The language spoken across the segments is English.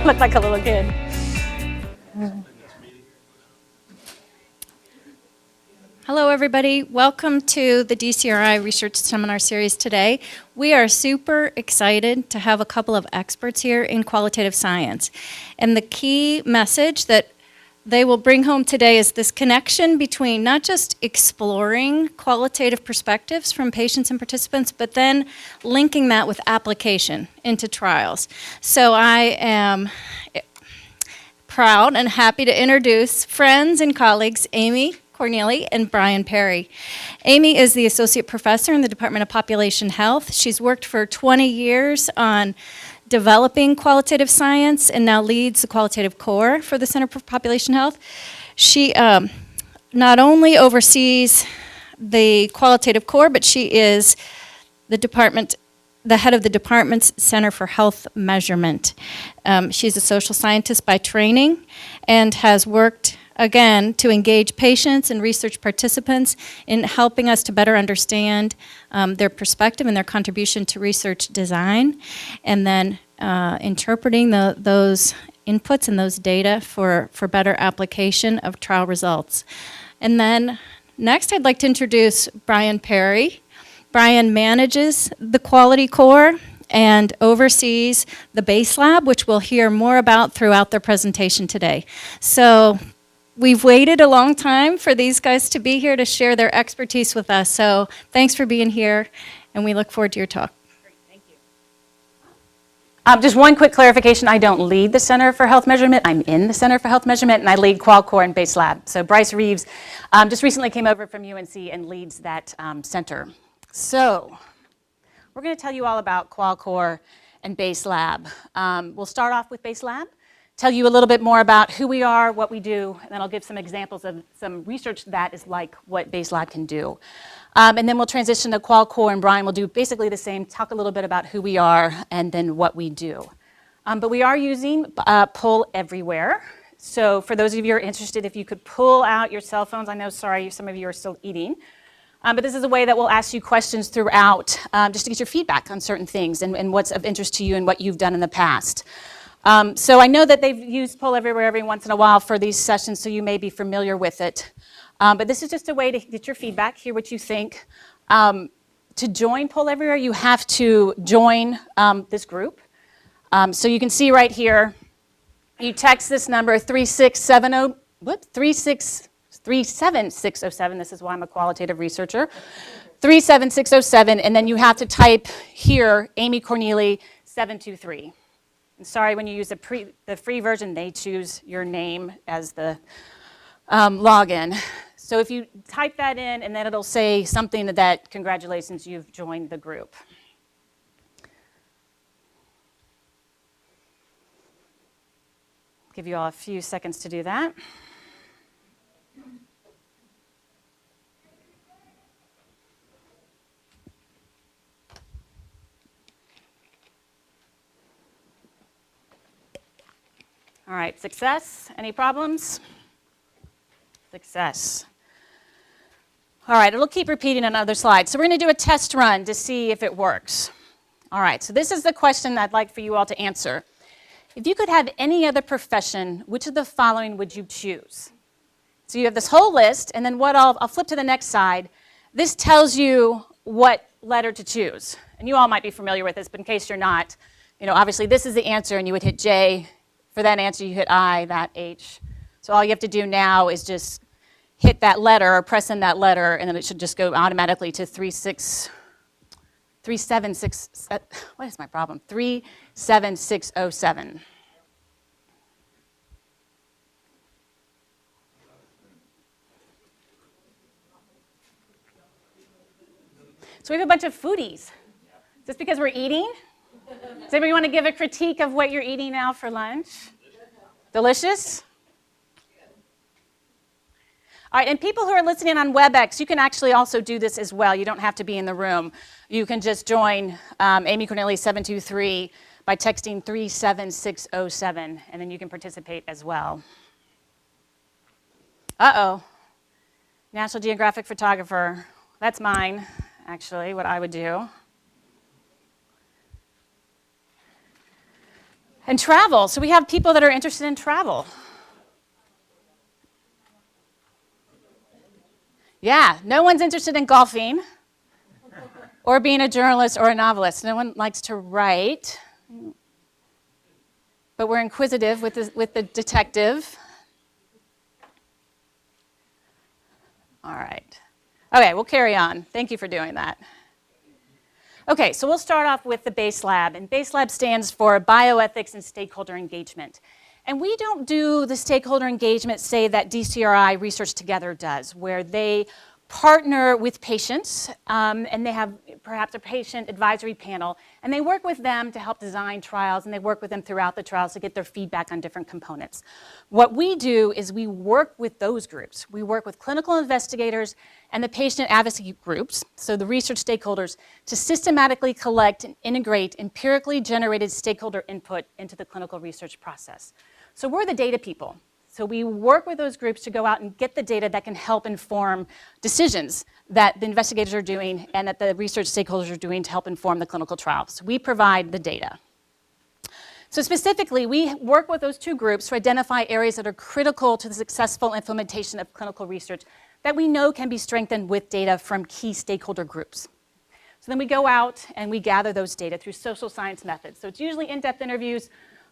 Look like a little kid. Hello, everybody. Welcome to the DCRI Research Seminar Series today. We are super excited to have a couple of experts here in qualitative science. And the key message that they will bring home today is this connection between not just exploring qualitative perspectives from patients and participants, but then linking that with application into trials. So I am proud and happy to introduce friends and colleagues, Amy Corneli and Brian Perry. Amy is the Associate Professor in the Department of Population Health. She's worked for 20 years on developing qualitative science and now leads the Qualitative Core for the Center for Population Health. She not only oversees the Qualitative Core, but she is the head of the department's Center for Health Measurement. She's a social scientist by training and has worked, again, to engage patients and research participants in helping us to better understand their perspective and their contribution to research design, and then interpreting those inputs and those data for better application of trial results. And then next, I'd like to introduce Brian Perry. Brian manages the Quality Core and oversees the Base Lab, which we'll hear more about throughout their presentation today. So we've waited a long time for these guys to be here to share their expertise with us. So thanks for being here, and we look forward to your talk. Great, thank you. Just one quick clarification. I don't lead the Center for Health Measurement. I'm in the Center for Health Measurement, and I lead QualCore and Base Lab. So Bryce Reeves just recently came over from UNC and leads that center. So we're going to tell you all about QualCore and Base Lab. We'll start off with Base Lab, tell you a little bit more about who we are, what we do, and then I'll give some examples of some research that is like what Base Lab can do. And then we'll transition to QualCore, and Brian will do basically the same, talk a little bit about who we are and then what we do. But we are using Pull Everywhere. So for those of you who are interested, if you could pull out your cell phones. I know, sorry, some of you are still eating. But this is a way that we'll ask you questions throughout just to get your feedback on certain things and what's of interest to you and what you've done in the past. So I know that they've used Pull Everywhere every once in a while for these sessions, so you may be familiar with it. But this is just a way to get your feedback, hear what you think. To join Pull Everywhere, you have to join this group. So you can see right here, you text this number 37607. This is why I'm a qualitative researcher. 37607, and then you have to type here, Amy Corneli 723. And sorry, when you use the free version, they choose your name as the login. So if you type that in, and then it'll say something that, congratulations, you've joined the group. Give you all a few seconds to do that. All right, success. Any problems? Success. All right, it'll keep repeating on other slides. So we're going to do a test run to see if it works. All right, so this is the question I'd like for you all to answer. If you could have any other profession, which of the following would you choose? So you have this whole list, and then what I'll flip to the next side. This tells you what letter to choose. And you all might be familiar with this, but in case you're not, obviously this is the answer, and you would hit J. For that answer, you hit I, that H. So all you have to do now is just hit that letter or press in that letter, and then it should just go automatically to 376, what is my problem? 37607. So we have a bunch of foodies. Is this because we're eating? Does anybody want to give a critique of what you're eating now for lunch? Delicious? All right, and people who are listening on WebEx, you can actually also do this as well. You don't have to be in the room. You can just join Amy Corneli 723 by texting 37607, and then you can participate as well. Uh-oh. National Geographic photographer. That's mine, actually, what I would do. And travel. So we have people that are interested in travel. Yeah, no one's interested in golfing or being a journalist or a novelist. No one likes to write. But we're inquisitive with the detective. All right. Okay, we'll carry on. Thank you for doing that. Okay, so we'll start off with the BASE Lab, and BASE Lab stands for Bioethics and Stakeholder Engagement. And we don't do the stakeholder engagement, say, that DCRI Research Together does, where they partner with patients, and they have perhaps a patient advisory panel, and they work with them to help design trials, and they work with them throughout the trials to get their feedback on different components. What we do is we work with those groups. We work with clinical investigators and the patient advocacy groups, so the research stakeholders, to systematically collect and integrate empirically generated stakeholder input into the clinical research process. So we're the data people. So we work with those groups to go out and get the data that can help inform decisions that the investigators are doing and that the research stakeholders are doing to help inform the clinical trial. So we provide the data. So specifically, we work with those two groups to identify areas that are critical to the successful implementation of clinical research that we know can be strengthened with data from key stakeholder groups. So then we go out and we gather those data through social science methods. So it's usually in-depth interviews,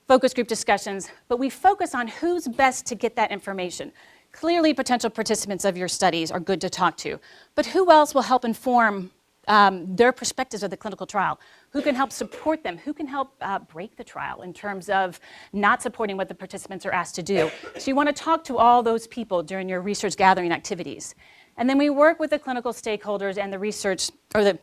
focus group discussions, but we focus on who's best to get that information. Clearly, potential participants of your studies are good to talk to, but who else will help inform their perspectives of the clinical trial? Who can help support them? Who can help break the trial in terms of not supporting what the participants are asked to do? So you want to talk to all those people during your research gathering activities. And then we work with the clinical stakeholders and the research, or the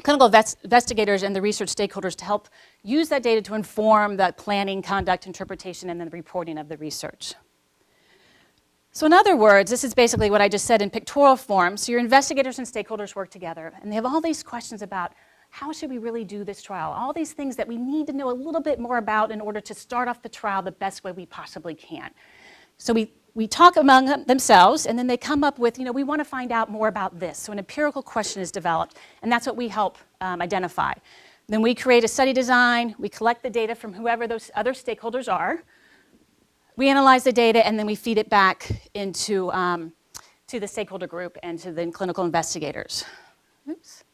clinical investigators and the research stakeholders to help use that data to inform the planning, conduct, interpretation, and then the reporting of the research. So in other words, this is basically what I just said in pictorial form. So your investigators and stakeholders work together, and they have all these questions about how should we really do this trial? All these things that we need to know a little bit more about in order to start off the trial the best way we possibly can. So we talk among themselves, and then they come up with, we want to find out more about this. So an empirical question is developed, and that's what we help identify. Then we create a study design, we collect the data from whoever those other stakeholders are, we analyze the data, and then we feed it back into to the stakeholder group and to the clinical investigators. Oops.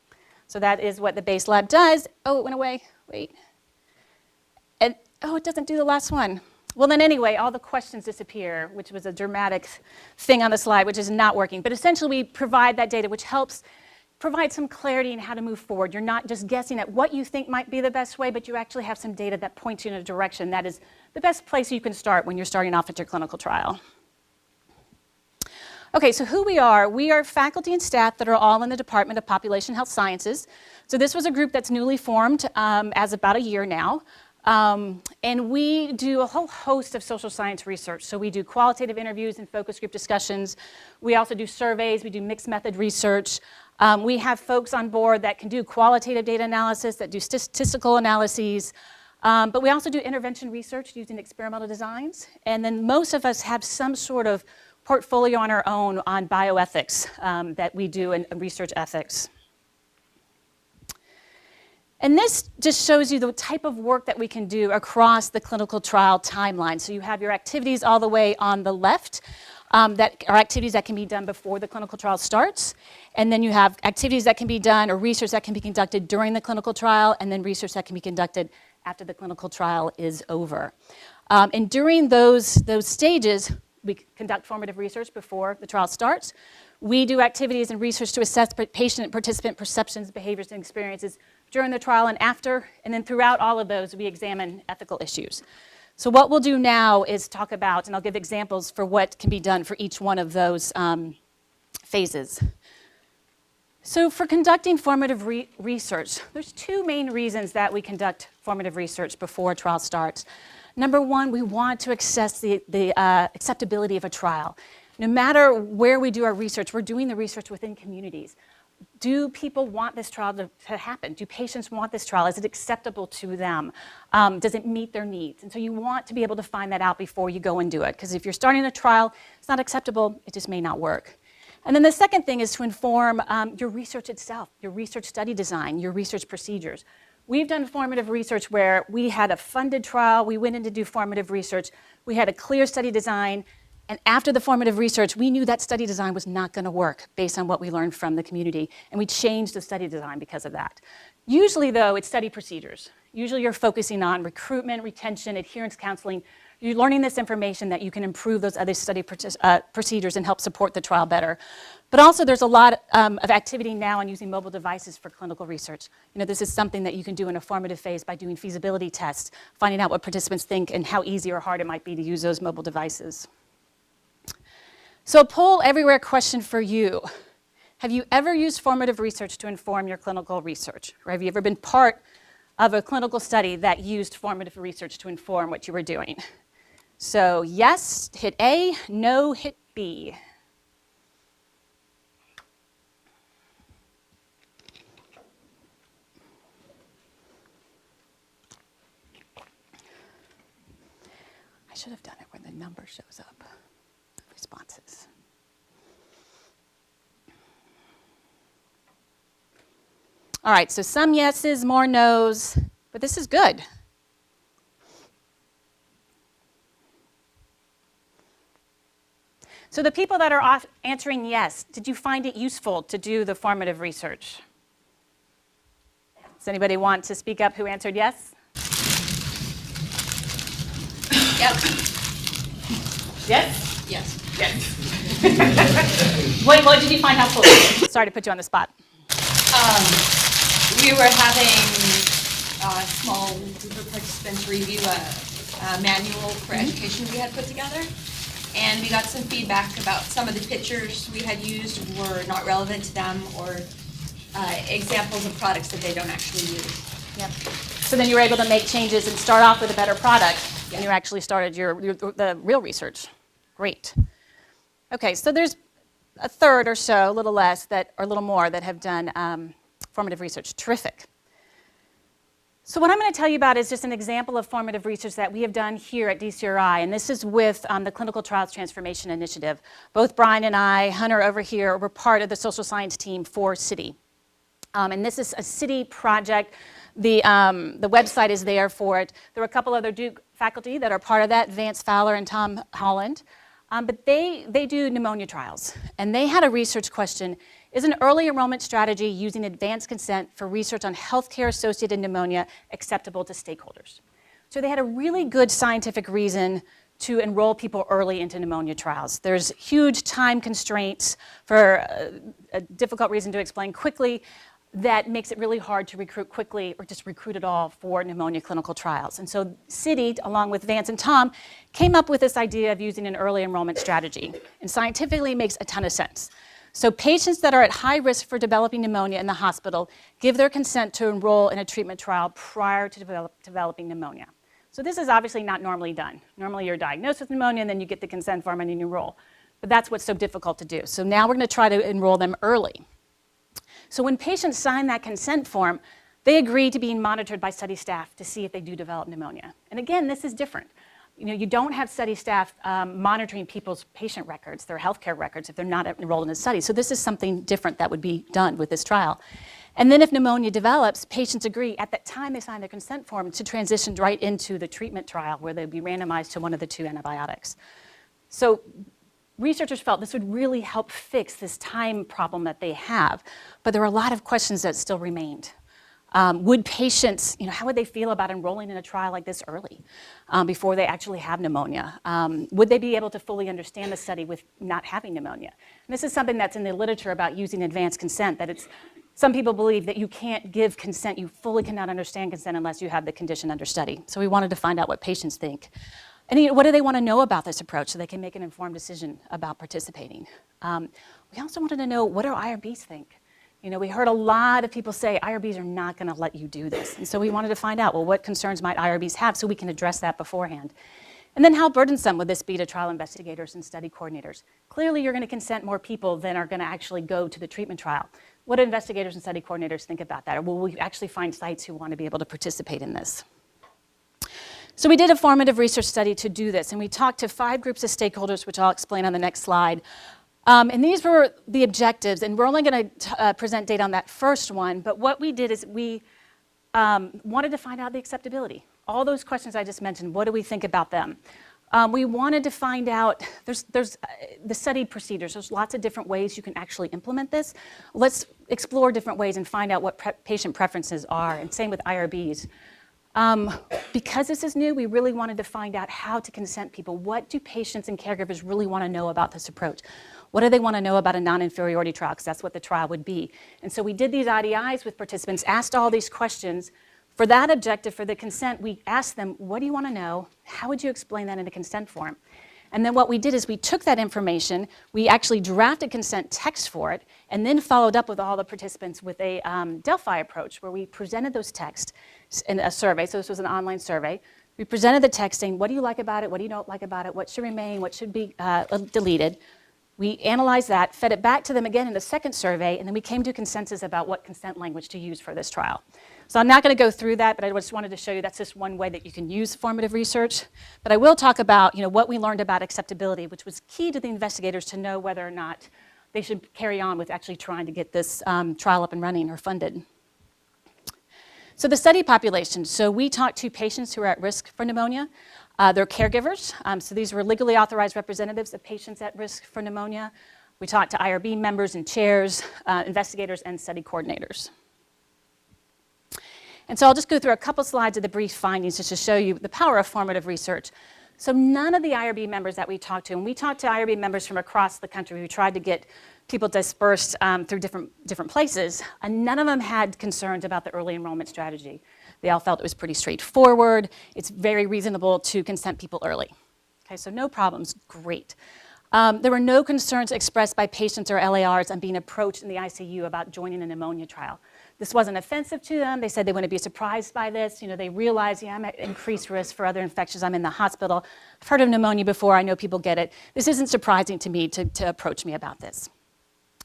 So that is what the BASE Lab does. Oh, it went away, wait. And, oh, it doesn't do the last one. Well, then anyway, all the questions disappear, which was a dramatic thing on the slide, which is not working. But essentially, we provide that data, which helps provide some clarity in how to move forward. You're not just guessing at what you think might be the best way, but you actually have some data that points you in a direction that is the best place you can start when you're starting off at your clinical trial. Okay, so who we are faculty and staff that are all in the Department of Population Health Sciences. So this was a group that's newly formed as about a year now. And we do a whole host of social science research. So we do qualitative interviews and focus group discussions. We also do surveys. We do mixed method research. We have folks on board that can do qualitative data analysis, that do statistical analyses. But we also do intervention research using experimental designs. And then most of us have some sort of portfolio on our own on bioethics that we do in research ethics. And this just shows you the type of work that we can do across the clinical trial timeline. So you have your activities all the way on the left that are activities that can be done before the clinical trial starts. And then you have activities that can be done or research that can be conducted during the clinical trial, and then research that can be conducted after the clinical trial is over. And during those stages, we conduct formative research before the trial starts. We do activities and research to assess patient and participant perceptions, behaviors, and experiences during the trial and after, and then throughout all of those, we examine ethical issues. So what we'll do now is talk about, and I'll give examples for what can be done for each one of those phases. So for conducting formative research, there's two main reasons that we conduct formative research before a trial starts. Number one, we want to assess the acceptability of a trial. No matter where we do our research, we're doing the research within communities. Do people want this trial to happen? Do patients want this trial? Is it acceptable to them? Does it meet their needs? And so you want to be able to find that out before you go and do it, because if you're starting a trial, it's not acceptable, it just may not work. And then the second thing is to inform your research itself, your research study design, your research procedures. We've done formative research where we had a funded trial, we went in to do formative research, we had a clear study design, and after the formative research, we knew that study design was not going to work based on what we learned from the community, and we changed the study design because of that. Usually, though, it's study procedures. Usually you're focusing on recruitment, retention, adherence counseling. You're learning this information that you can improve those other study procedures and help support the trial better. But also there's a lot of activity now on using mobile devices for clinical research. This is something that you can do in a formative phase by doing feasibility tests, finding out what participants think and how easy or hard it might be to use those mobile devices. So a poll everywhere question for you. Have you ever used formative research to inform your clinical research? Or have you ever been part of a clinical study that used formative research to inform what you were doing? So yes, hit A, no, hit B. I should have done it when the number shows up, responses. All right, so some yeses, more nos, but this is good. So the people that are answering yes, did you find it useful to do the formative research? Does anybody want to speak up who answered yes? Yep. Yes? Yes. Yes. What did you find helpful? Sorry to put you on the spot. We were having a small group of participants review a manual for education we had put together, and we got some feedback about some of the pictures we had used were not relevant to them, or examples of products that they don't actually use. Yep. So then you were able to make changes and start off with a better product, Yeah. and you actually started the real research. Great. Okay, so there's a third or so, a little less, or a little more, that have done formative research. Terrific. So what I'm going to tell you about is just an example of formative research that we have done here at DCRI, and this is with the Clinical Trials Transformation Initiative. Both Brian and I, Hunter over here, were part of the social science team for City. And this is a City project. The website is there for it. There are a couple other Duke faculty that are part of that, Vance Fowler and Tom Holland. But they do pneumonia trials. And they had a research question: is an early enrollment strategy using advanced consent for research on healthcare-associated pneumonia acceptable to stakeholders? So they had a really good scientific reason to enroll people early into pneumonia trials. There's huge time constraints for a difficult reason to explain quickly that makes it really hard to recruit quickly or just recruit at all for pneumonia clinical trials. And so City, along with Vance and Tom, came up with this idea of using an early enrollment strategy. And scientifically it makes a ton of sense. So patients that are at high risk for developing pneumonia in the hospital give their consent to enroll in a treatment trial prior to developing pneumonia. So this is obviously not normally done. Normally you're diagnosed with pneumonia and then you get the consent form and you enroll. But that's what's so difficult to do. So now we're going to try to enroll them early. So when patients sign that consent form, they agree to being monitored by study staff to see if they do develop pneumonia. And again, this is different. You don't have study staff monitoring people's patient records, their healthcare records, if they're not enrolled in a study. So this is something different that would be done with this trial. And then if pneumonia develops, patients agree at that time they sign their consent form to transition right into the treatment trial where they'd be randomized to one of the two antibiotics. So researchers felt this would really help fix this time problem that they have. But there are a lot of questions that still remained. Would patients, how would they feel about enrolling in a trial like this early before they actually have pneumonia? Would they be able to fully understand the study with not having pneumonia? And this is something that's in the literature about using advanced consent, that some people believe that you can't give consent, you fully cannot understand consent unless you have the condition under study. So we wanted to find out what patients think. And what do they want to know about this approach so they can make an informed decision about participating? We also wanted to know, what do IRBs think? We heard a lot of people say IRBs are not going to let you do this. And so we wanted to find out, what concerns might IRBs have so we can address that beforehand. And then how burdensome would this be to trial investigators and study coordinators? Clearly, you're going to consent more people than are going to actually go to the treatment trial. What do investigators and study coordinators think about that? Or will we actually find sites who want to be able to participate in this? So we did a formative research study to do this, and we talked to 5 groups of stakeholders, which I'll explain on the next slide. And these were the objectives, and we're only going to present data on that first one, but what we did is we wanted to find out the acceptability. All those questions I just mentioned, what do we think about them? We wanted to find out, there's the study procedures, there's lots of different ways you can actually implement this. Let's explore different ways and find out what patient preferences are, and same with IRBs. Because this is new, we really wanted to find out how to consent people. What do patients and caregivers really want to know about this approach? What do they want to know about a non-inferiority trial? Because that's what the trial would be. And so we did these IDIs with participants, asked all these questions. For that objective, for the consent, we asked them, what do you want to know? How would you explain that in a consent form? And then what we did is we took that information, we actually drafted consent text for it, and then followed up with all the participants with a Delphi approach where we presented those texts in a survey. So this was an online survey. We presented the text saying, what do you like about it? What do you don't like about it? What should remain? What should be deleted? We analyzed that, fed it back to them again in the second survey, and then we came to a consensus about what consent language to use for this trial. So I'm not going to go through that, but I just wanted to show you that's just one way that you can use formative research. But I will talk about what we learned about acceptability, which was key to the investigators to know whether or not they should carry on with actually trying to get this trial up and running or funded. So the study population, so we talked to patients who are at risk for pneumonia, their caregivers. So these were legally authorized representatives of patients at risk for pneumonia. We talked to IRB members and chairs, investigators, and study coordinators. And so I'll just go through a couple slides of the brief findings just to show you the power of formative research. So none of the IRB members that we talked to, and we talked to IRB members from across the country, we tried to get people dispersed through different places, and none of them had concerns about the early enrollment strategy. They all felt it was pretty straightforward. It's very reasonable to consent people early. Okay, so no problems, great. There were no concerns expressed by patients or LARs on being approached in the ICU about joining a pneumonia trial. This wasn't offensive to them. They said they wouldn't be surprised by this. They realize, I'm at increased risk for other infections. I'm in the hospital. I've heard of pneumonia before. I know people get it. This isn't surprising to me to approach me about this.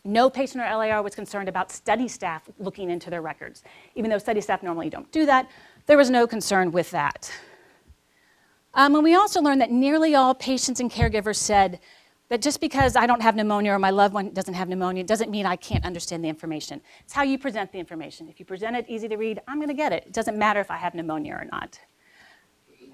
No patient or LAR was concerned about study staff looking into their records. Even though study staff normally don't do that, there was no concern with that. And we also learned that nearly all patients and caregivers said that just because I don't have pneumonia or my loved one doesn't have pneumonia doesn't mean I can't understand the information. It's how you present the information. If you present it easy to read, I'm going to get it. It doesn't matter if I have pneumonia or not.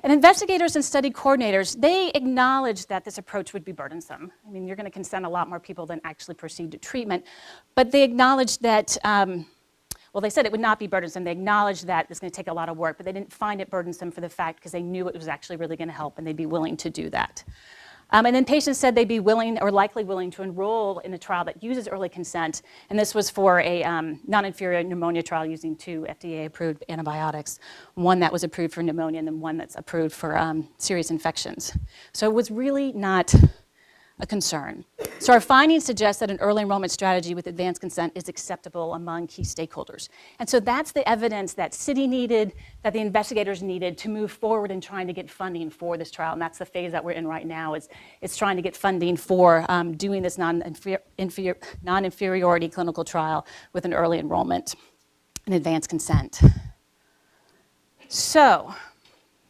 And investigators and study coordinators, they acknowledged that this approach would be burdensome. I mean, you're going to consent a lot more people than actually proceed to treatment. But they acknowledged that, well, they said it would not be burdensome. They acknowledged that it's going to take a lot of work, but they didn't find it burdensome for the fact because they knew it was actually really going to help and they'd be willing to do that. And then patients said they'd be willing or likely willing to enroll in a trial that uses early consent. And this was for a non-inferior pneumonia trial using 2 FDA-approved antibiotics, one that was approved for pneumonia and then one that's approved for serious infections. So it was really not a concern. So our findings suggest that an early enrollment strategy with advanced consent is acceptable among key stakeholders. And so that's the evidence that city needed, that the investigators needed to move forward in trying to get funding for this trial. And that's the phase that we're in right now, is trying to get funding for doing this non-inferiority clinical trial with an early enrollment and advanced consent. So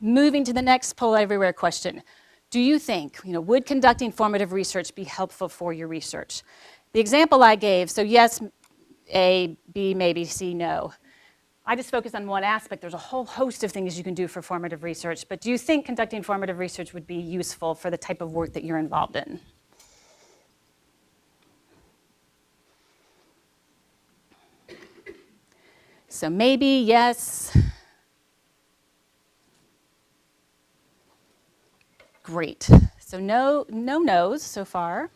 moving to the next poll everywhere question. Do you think, would conducting formative research be helpful for your research? The example I gave, so yes, A, B, maybe, C, no. I just focused on one aspect. There's a whole host of things you can do for formative research, but do you think conducting formative research would be useful for the type of work that you're involved in? So maybe, yes. Great. So no no's so far.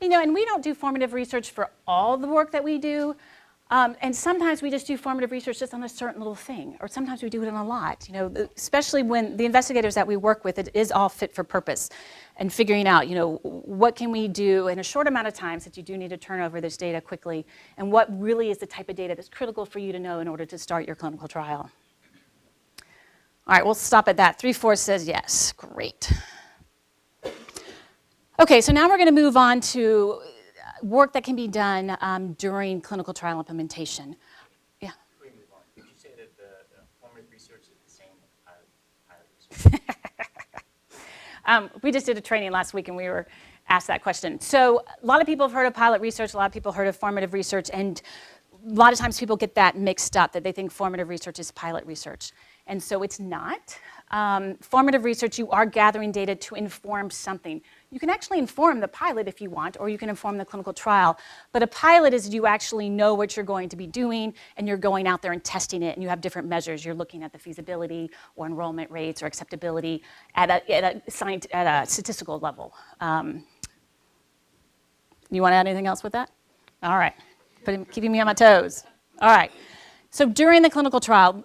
And we don't do formative research for all the work that we do. And sometimes we just do formative research just on a certain little thing, or sometimes we do it on a lot. Especially when the investigators that we work with, it is all fit for purpose, and figuring out, what can we do in a short amount of time, since you do need to turn over this data quickly, and what really is the type of data that's critical for you to know in order to start your clinical trial. All right, we'll stop at that. 3/4 says yes. Great. Okay, so now we're going to move on to work that can be done during clinical trial implementation. Yeah? Before we move on, did you say that the formative research is the same as pilot research? We just did a training last week and we were asked that question. So a lot of people have heard of pilot research, a lot of people have heard of formative research, and lot of times people get that mixed up, that they think formative research is pilot research. And so it's not. Formative research, you are gathering data to inform something. You can actually inform the pilot if you want, or you can inform the clinical trial. But a pilot is you actually know what you're going to be doing, and you're going out there and testing it, and you have different measures. You're looking at the feasibility or enrollment rates or acceptability at a statistical level. You want to add anything else with that? All right. Keeping me on my toes. All right. So during the clinical trial,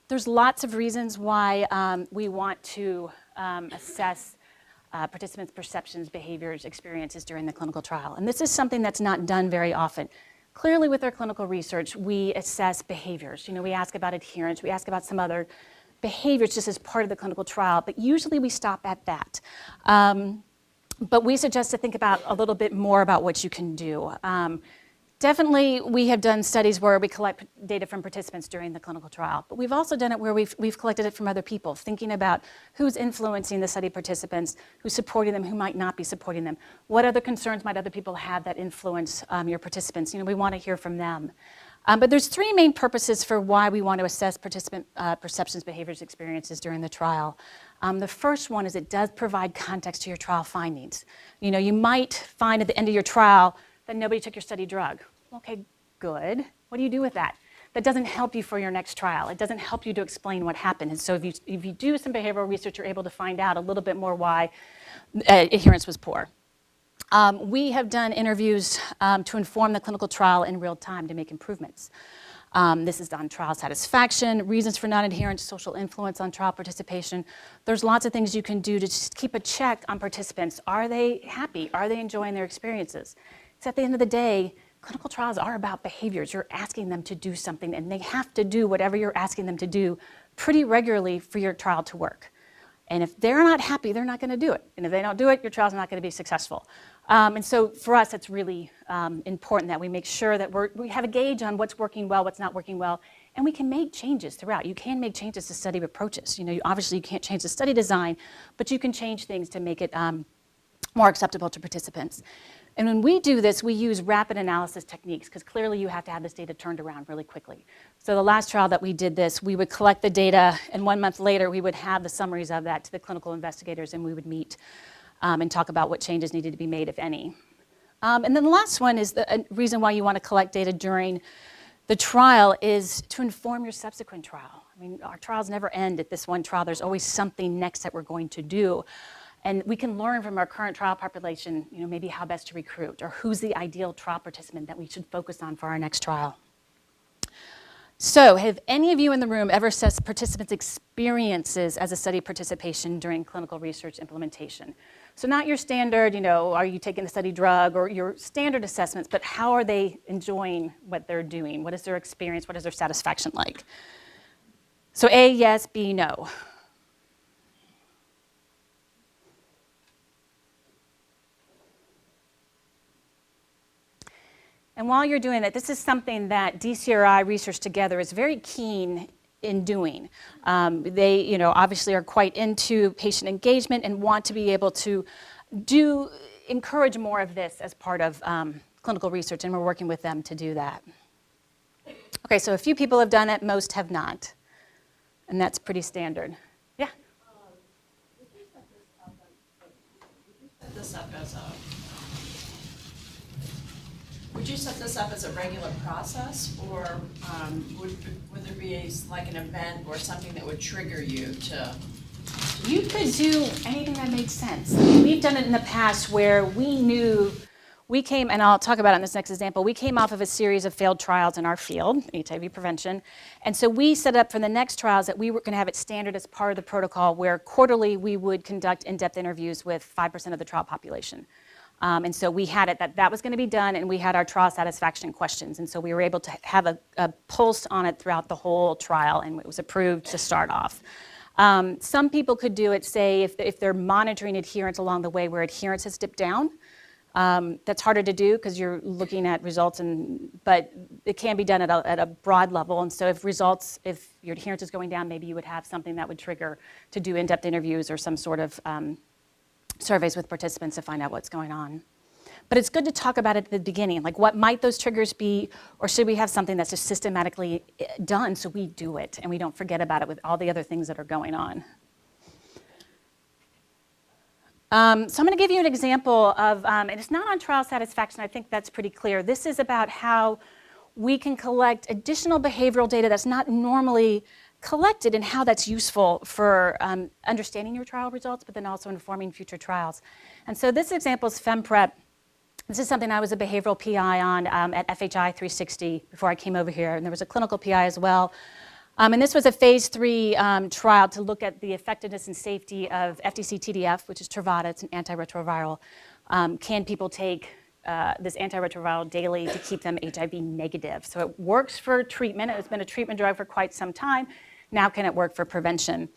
there's lots of reasons why we want to assess participants' perceptions, behaviors, experiences during the clinical trial. And this is something that's not done very often. Clearly with our clinical research, we assess behaviors. We ask about adherence, we ask about some other behaviors just as part of the clinical trial, but usually we stop at that. But we suggest to think about a little bit more about what you can do. Definitely, we have done studies where we collect data from participants during the clinical trial, but we've also done it where we've collected it from other people, thinking about who's influencing the study participants, who's supporting them, who might not be supporting them. What other concerns might other people have that influence your participants? We want to hear from them. But there's three main purposes for why we want to assess participant perceptions, behaviors, experiences during the trial. The first one is it does provide context to your trial findings. You might find at the end of your trial that nobody took your study drug. Okay, good. What do you do with that? That doesn't help you for your next trial. It doesn't help you to explain what happened. And so if you do some behavioral research, you're able to find out a little bit more why adherence was poor. We have done interviews to inform the clinical trial in real time to make improvements. This is on trial satisfaction, reasons for non-adherence, social influence on trial participation. There's lots of things you can do to just keep a check on participants. Are they happy? Are they enjoying their experiences? So at the end of the day, clinical trials are about behaviors. You're asking them to do something, and they have to do whatever you're asking them to do pretty regularly for your trial to work. And if they're not happy, they're not going to do it. And if they don't do it, your trial's not going to be successful. And so for us, it's really important that we make sure that we have a gauge on what's working well, what's not working well, and we can make changes throughout. You can make changes to study approaches. Obviously you can't change the study design, but you can change things to make it more acceptable to participants. And when we do this, we use rapid analysis techniques because clearly you have to have this data turned around really quickly. So the last trial that we did this, we would collect the data, and 1 month later we would have the summaries of that to the clinical investigators, and we would meet and talk about what changes needed to be made, if any. And then the last one is the reason why you want to collect data during the trial is to inform your subsequent trial. Our trials never end at this one trial. There's always something next that we're going to do. And we can learn from our current trial population, maybe how best to recruit or who's the ideal trial participant that we should focus on for our next trial. So have any of you in the room ever assessed participants' experiences as a study participation during clinical research implementation? So not your standard, are you taking the study drug or your standard assessments, but how are they enjoying what they're doing? What is their experience? What is their satisfaction like? So A, yes, B, no. And while you're doing that, this is something that DCRI Research Together is very keen in doing. They, obviously are quite into patient engagement and want to be able to encourage more of this as part of clinical research, and we're working with them to do that. Okay, so a few people have done it, most have not, and that's pretty standard. Yeah? Would you set this up as a Would you set this up as a regular process, or would there be like an event or something that would trigger you to? You could do anything that made sense. We've done it in the past where we came, and I'll talk about it in this next example, we came off of a series of failed trials in our field, HIV prevention, and so we set up for the next trials that we were going to have it standard as part of the protocol where quarterly we would conduct in-depth interviews with 5% of the trial population. And so we had it that was going to be done, and we had our trial satisfaction questions. And so we were able to have a pulse on it throughout the whole trial, and it was approved to start off. Some people could do it, say, if they're monitoring adherence along the way where adherence has dipped down. That's harder to do because you're looking at results, but it can be done at a broad level. And so if your adherence is going down, maybe you would have something that would trigger to do in-depth interviews or some sort of surveys with participants to find out what's going on. But it's good to talk about it at the beginning, like what might those triggers be, or should we have something that's just systematically done so we do it and we don't forget about it with all the other things that are going on. So I'm going to give you an example of, and it's not on trial satisfaction, I think that's pretty clear. This is about how we can collect additional behavioral data that's not normally collected and how that's useful for understanding your trial results, but then also informing future trials. And so this example is FemPrep. This is something I was a behavioral PI on at FHI 360 before I came over here, and there was a clinical PI as well. And this was a phase 3 trial to look at the effectiveness and safety of FDC-TDF, which is Truvada. It's an antiretroviral. Can people take this antiretroviral daily to keep them HIV negative? So it works for treatment. It's been a treatment drug for quite some time. Now can it work for prevention?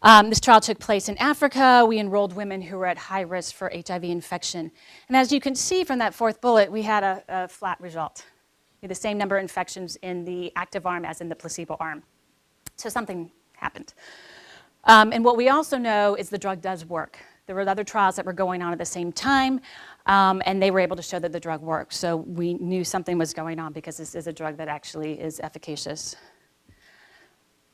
This trial took place in Africa. We enrolled women who were at high risk for HIV infection. And as you can see from that fourth bullet, we had a flat result. We had the same number of infections in the active arm as in the placebo arm. So something happened. And what we also know is the drug does work. There were other trials that were going on at the same time, and they were able to show that the drug worked. So we knew something was going on because this is a drug that actually is efficacious.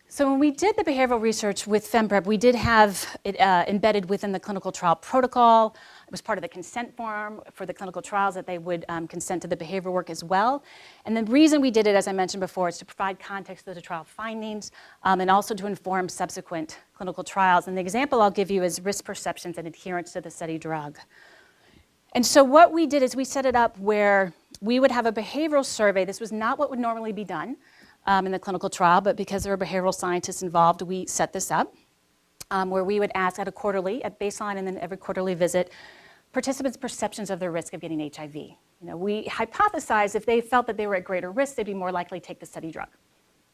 So when we did the behavioral research with FemPrep, we did have it embedded within the clinical trial protocol. It was part of the consent form for the clinical trials that they would consent to the behavioral work as well. And the reason we did it, as I mentioned before, is to provide context to the trial findings and also to inform subsequent clinical trials. And the example I'll give you is risk perceptions and adherence to the study drug. And so what we did is we set it up where we would have a behavioral survey. This was not what would normally be done in the clinical trial, but because there are behavioral scientists involved, we set this up where we would ask at baseline and then every quarterly visit, participants' perceptions of their risk of getting HIV. We hypothesized if they felt that they were at greater risk, they'd be more likely to take the study drug.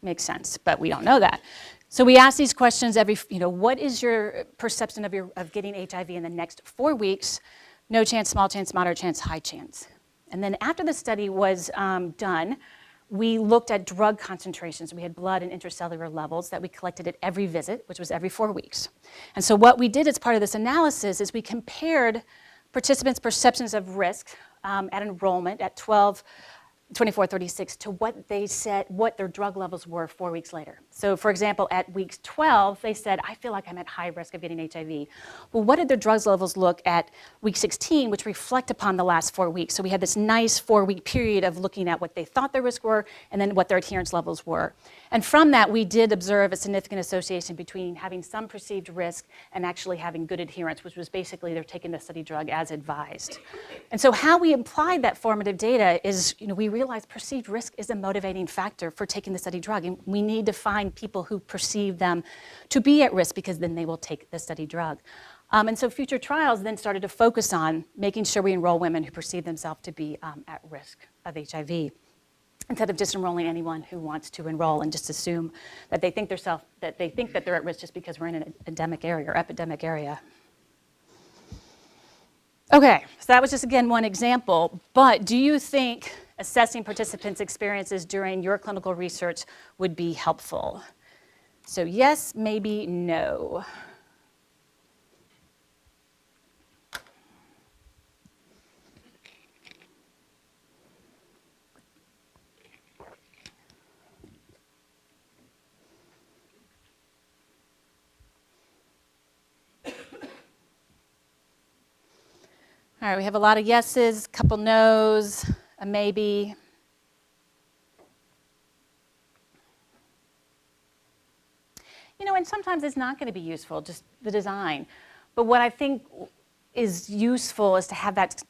Makes sense, but we don't know that. So we ask these questions what is your perception of getting HIV in the next 4 weeks? No chance, small chance, moderate chance, high chance. And then after the study was done, we looked at drug concentrations. We had blood and intracellular levels that we collected at every visit, which was every 4 weeks. And so what we did as part of this analysis is we compared participants' perceptions of risk at enrollment at 24, 36 to what they said, what their drug levels were 4 weeks later. So for example, at week 12, they said, I feel like I'm at high risk of getting HIV. Well, what did their drug levels look at week 16, which reflect upon the last 4 weeks? So we had this nice 4-week period of looking at what they thought their risks were and then what their adherence levels were. And from that, we did observe a significant association between having some perceived risk and actually having good adherence, which was basically they're taking the study drug as advised. And so how we applied that formative data is, we realized perceived risk is a motivating factor for taking the study drug. And we need to find people who perceive them to be at risk because then they will take the study drug. And so future trials then started to focus on making sure we enroll women who perceive themselves to be at risk of HIV, instead of just enrolling anyone who wants to enroll and just assume that they think that they're at risk just because we're in an endemic area or epidemic area. Okay, so that was just again one example, but do you think assessing participants' experiences during your clinical research would be helpful? So yes, maybe, no. All right, we have a lot of yeses, a couple no's, a maybe. And sometimes it's not going to be useful, just the design. But what I think is useful is to have that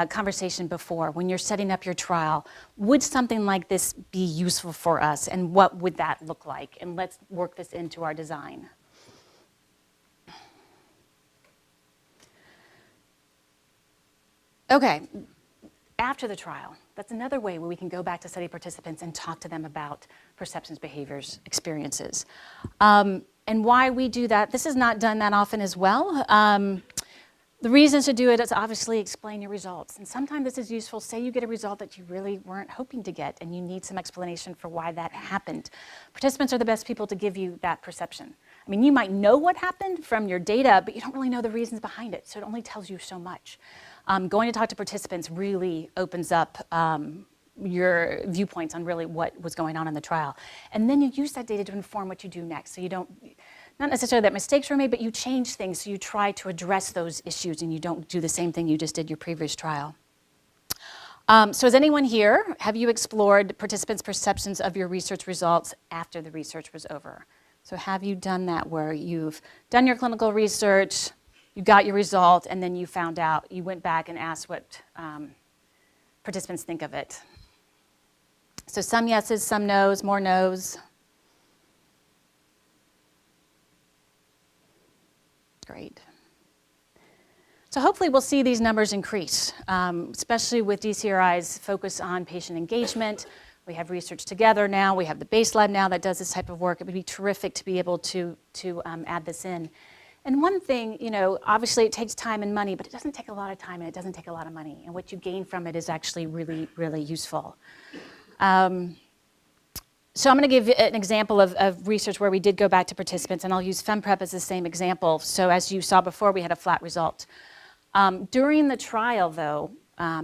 conversation before, when you're setting up your trial. Would something like this be useful for us, and what would that look like? And let's work this into our design. Okay, after the trial, that's another way where we can go back to study participants and talk to them about perceptions, behaviors, experiences. And why we do that, this is not done that often as well. The reasons to do it is obviously explain your results. And sometimes this is useful. Say you get a result that you really weren't hoping to get and you need some explanation for why that happened. Participants are the best people to give you that perception. I mean, you might know what happened from your data, but you don't really know the reasons behind it, so it only tells you so much. Going to talk to participants really opens up your viewpoints on really what was going on in the trial. And then you use that data to inform what you do next. So you don't, not necessarily that mistakes were made, but you change things, so you try to address those issues and you don't do the same thing you just did your previous trial. So has anyone here, have you explored participants' perceptions of your research results after the research was over? So have you done that where you've done your clinical research, you got your result, and then you found out, you went back and asked what participants think of it? So some yeses, some nos, more nos. Great. So hopefully we'll see these numbers increase, especially with DCRI's focus on patient engagement. We have research together now. We have the base lab now that does this type of work. It would be terrific to be able to add this in. And one thing, you know, obviously it takes time and money, but it doesn't take a lot of time and it doesn't take a lot of money. And what you gain from it is actually really, really useful. So I'm going to give an example of research where we did go back to participants, and I'll use FemPrep as the same example. So as you saw before, we had a flat result. During the trial, though,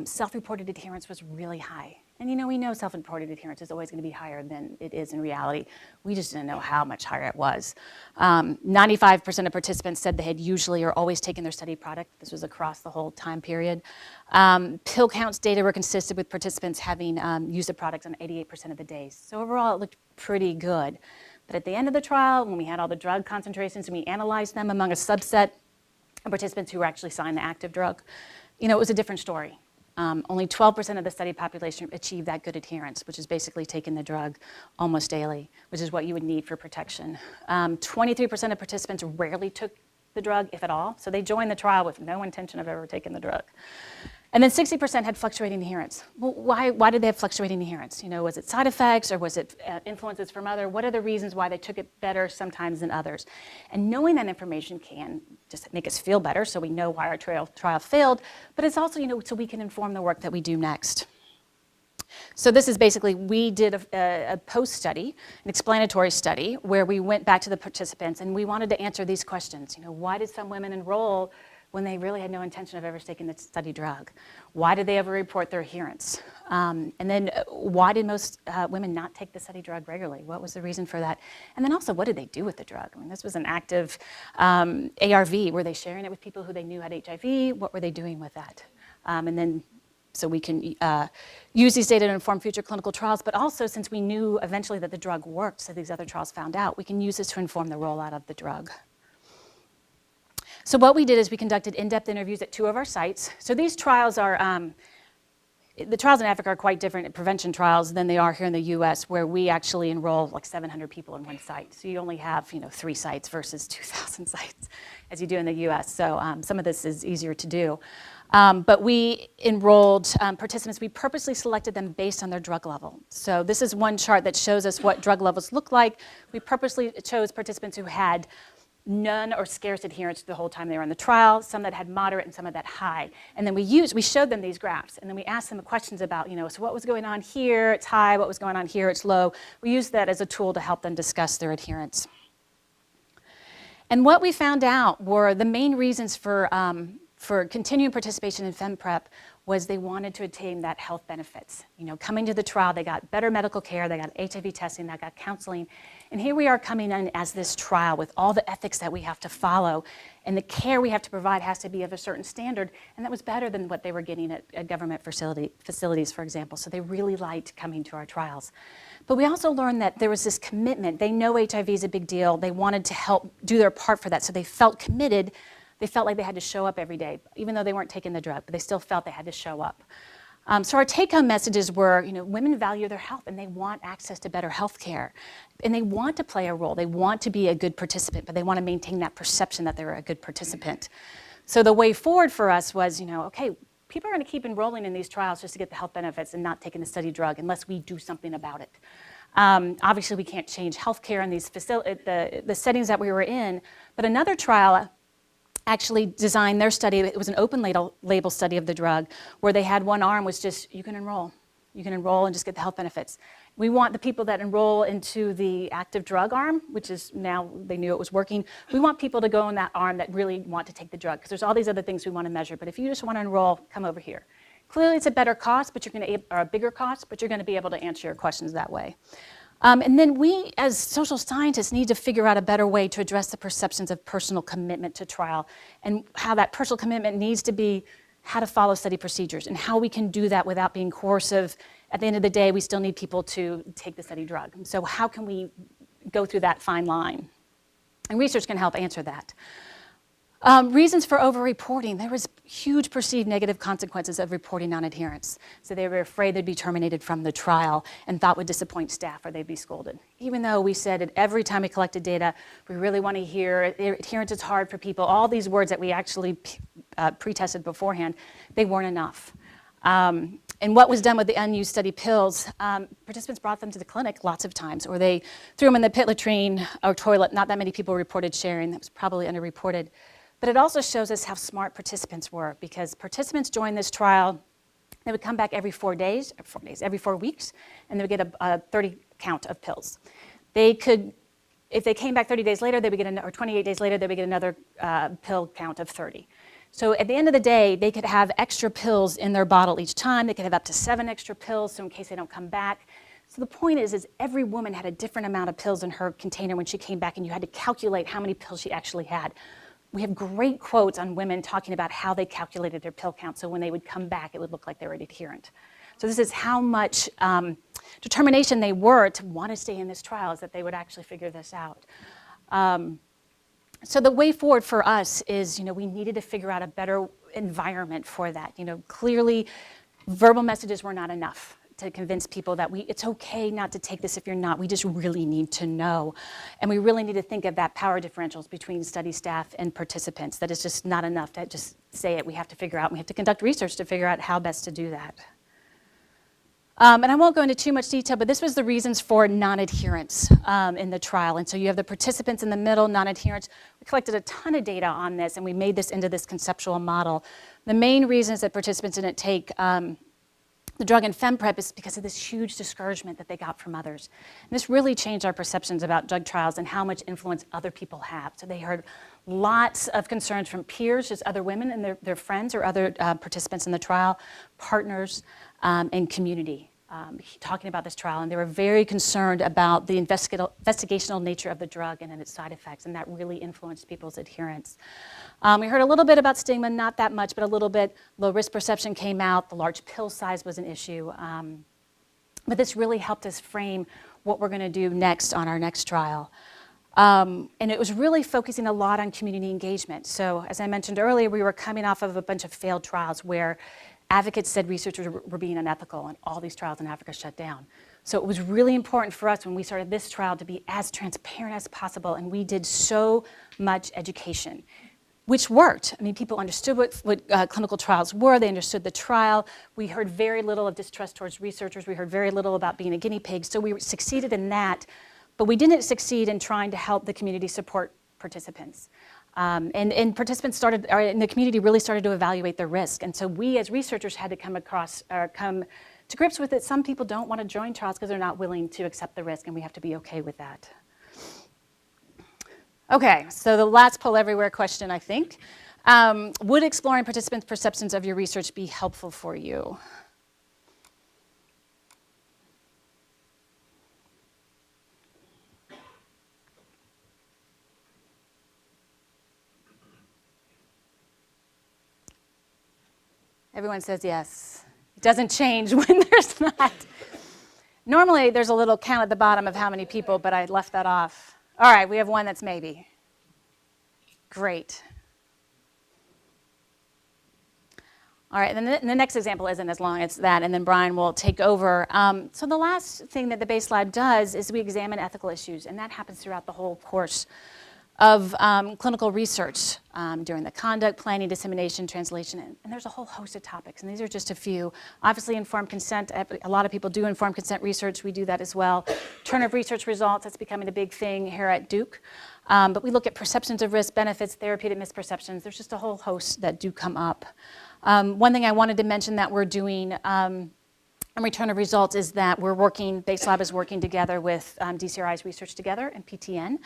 self-reported adherence was really high. And you know, we know self-reported adherence is always going to be higher than it is in reality. We just didn't know how much higher it was. 95% of participants said they had usually or always taken their study product. This was across the whole time period. Pill counts data were consistent with participants having used the product on 88% of the days. So overall, it looked pretty good. But at the end of the trial, when we had all the drug concentrations and we analyzed them among a subset of participants who were actually assigned the active drug, you know, it was a different story. Only 12% of the study population achieved that good adherence, which is basically taking the drug almost daily, which is what you would need for protection. 23% of participants rarely took the drug, if at all, so they joined the trial with no intention of ever taking the drug. And then 60% had fluctuating adherence. Well, why did they have fluctuating adherence? You know, was it side effects or was it influences from what are the reasons why they took it better sometimes than others? And knowing that information can just make us feel better, so we know why our trial failed, but it's also, you know, so we can inform the work that we do next. So this is basically, we did a post-study, an explanatory study, where we went back to the participants and we wanted to answer these questions. You know, why did some women enroll when they really had no intention of ever taking the study drug? Why did they ever report their adherence? And then why did most women not take the study drug regularly? What was the reason for that? And then also, what did they do with the drug? I mean, this was an active ARV. Were they sharing it with people who they knew had HIV? What were they doing with that? And then, so we can use these data to inform future clinical trials, but also since we knew eventually that the drug worked, so these other trials found out, we can use this to inform the rollout of the drug. So what we did is we conducted in-depth interviews at 2 of our sites. So these trials are, the trials in Africa are quite different prevention trials than they are here in the US, where we actually enroll like 700 people in one site. So you only have, you know, 3 sites versus 2,000 sites as you do in the US. So some of this is easier to do. But we enrolled participants, we purposely selected them based on their drug level. So this is one chart that shows us what drug levels look like. We purposely chose participants who had none or scarce adherence the whole time they were on the trial, some that had moderate and some of that high. And then we showed them these graphs, and then we asked them questions about, you know, so what was going on here, it's high, what was going on here, it's low. We used that as a tool to help them discuss their adherence. And what we found out were the main reasons for continuing participation in FemPrep was they wanted to attain that health benefits. You know, coming to the trial, they got better medical care, they got HIV testing, they got counseling. And here we are coming in as this trial with all the ethics that we have to follow, and the care we have to provide has to be of a certain standard, and that was better than what they were getting at government facilities, for example. So they really liked coming to our trials. But we also learned that there was this commitment. They know HIV is a big deal. They wanted to help do their part for that, so they felt committed. They felt like they had to show up every day, even though they weren't taking the drug, but they still felt they had to show up. So our take-home messages were, you know, women value their health and they want access to better health care. And they want to play a role. They want to be a good participant, but they want to maintain that perception that they're a good participant. So the way forward for us was, you know, okay, people are going to keep enrolling in these trials just to get the health benefits and not taking the study drug unless we do something about it. Obviously, we can't change health care in these the settings that we were in, but another trial actually designed their study. It was an open label study of the drug where they had one arm was just, you can enroll and just get the health benefits. We want the people that enroll into the active drug arm, which is now they knew it was working. We want people to go in that arm that really want to take the drug, because there's all these other things we want to measure. But if you just want to enroll, come over here. Clearly, it's a better cost, but you're going to, or a bigger cost, but you're going to be able to answer your questions that way. And then we, as social scientists, need to figure out a better way to address the perceptions of personal commitment to trial, and how that personal commitment needs to be how to follow study procedures, and how we can do that without being coercive. At the end of the day, we still need people to take the study drug. So how can we go through that fine line? And research can help answer that. Reasons for over-reporting. There was huge perceived negative consequences of reporting non-adherence. So they were afraid they'd be terminated from the trial and thought would disappoint staff or they'd be scolded. Even though we said that every time we collected data, we really want to hear adherence is hard for people. All these words that we actually pre-tested beforehand, they weren't enough. And what was done with the unused study pills, participants brought them to the clinic lots of times, or they threw them in the pit latrine or toilet. Not that many people reported sharing. That was probably underreported. But it also shows us how smart participants were, because participants joined this trial, they would come back every 4 days, every 4 weeks, and they would get a 30 count of pills. They could, if they came back 30 days later, they would get, or 28 days later, they would get another pill count of 30. So at the end of the day, they could have extra pills in their bottle each time. They could have up to 7 extra pills, so in case they don't come back. So the point is every woman had a different amount of pills in her container when she came back, and you had to calculate how many pills she actually had. We have great quotes on women talking about how they calculated their pill count, so when they would come back, it would look like they were adherent. So this is how much determination they were to want to stay in this trial, is that they would actually figure this out. So the way forward for us is, we needed to figure out a better environment for that. Clearly, verbal messages were not enough to convince people that it's okay not to take this if you're not. We just really need to know. And we really need to think of that power differentials between study staff and participants. That is just not enough to just say it. We have to figure out, we have to conduct research to figure out how best to do that. And I won't go into too much detail, but this was the reasons for non-adherence in the trial. And so you have the participants in the middle, non-adherence. We collected a ton of data on this, and we made this into this conceptual model. The main reasons that participants didn't take the drug and FemPrep is because of this huge discouragement that they got from others. And this really changed our perceptions about drug trials and how much influence other people have. So they heard lots of concerns from peers, just other women and their friends or other participants in the trial, partners, and community talking about this trial. And they were very concerned about the investigational nature of the drug and its side effects, and that really influenced people's adherence. We heard a little bit about stigma, not that much, but a little bit. Low risk perception came out. The large pill size was an issue. But this really helped us frame what we're going to do next on our next trial. And it was really focusing a lot on community engagement. So as I mentioned earlier, we were coming off of a bunch of failed trials where advocates said researchers were being unethical, and all these trials in Africa shut down. So it was really important for us when we started this trial to be as transparent as possible, and we did so much education, which worked. I mean, people understood what clinical trials were. They understood the trial. We heard very little of distrust towards researchers. We heard very little about being a guinea pig. So we succeeded in that, but we didn't succeed in trying to help the community support participants. And participants started, or in the community really started to evaluate their risk. And so we as researchers had to come to grips with it. Some people don't want to join trials because they're not willing to accept the risk, and we have to be okay with that. Okay, so the last poll everywhere question, I think. Would exploring participants' perceptions of your research be helpful for you? Everyone says yes. It doesn't change when there's not. Normally, there's a little count at the bottom of how many people, but I left that off. All right, we have one that's maybe. Great. All right, and then the next example isn't as long as that, and then Brian will take over. So the last thing that the Base Lab does is we examine ethical issues, and that happens throughout the whole course of clinical research during the conduct, planning, dissemination, translation, and there's a whole host of topics, and these are just a few. Obviously, informed consent, a lot of people do informed consent research. We do that as well. Turn of research results, that's becoming a big thing here at Duke. But we look at perceptions of risk, benefits, therapeutic misperceptions. There's just a whole host that do come up. One thing I wanted to mention that we're doing and return of results is that Base Lab is working together with DCRI's Research Together and PTN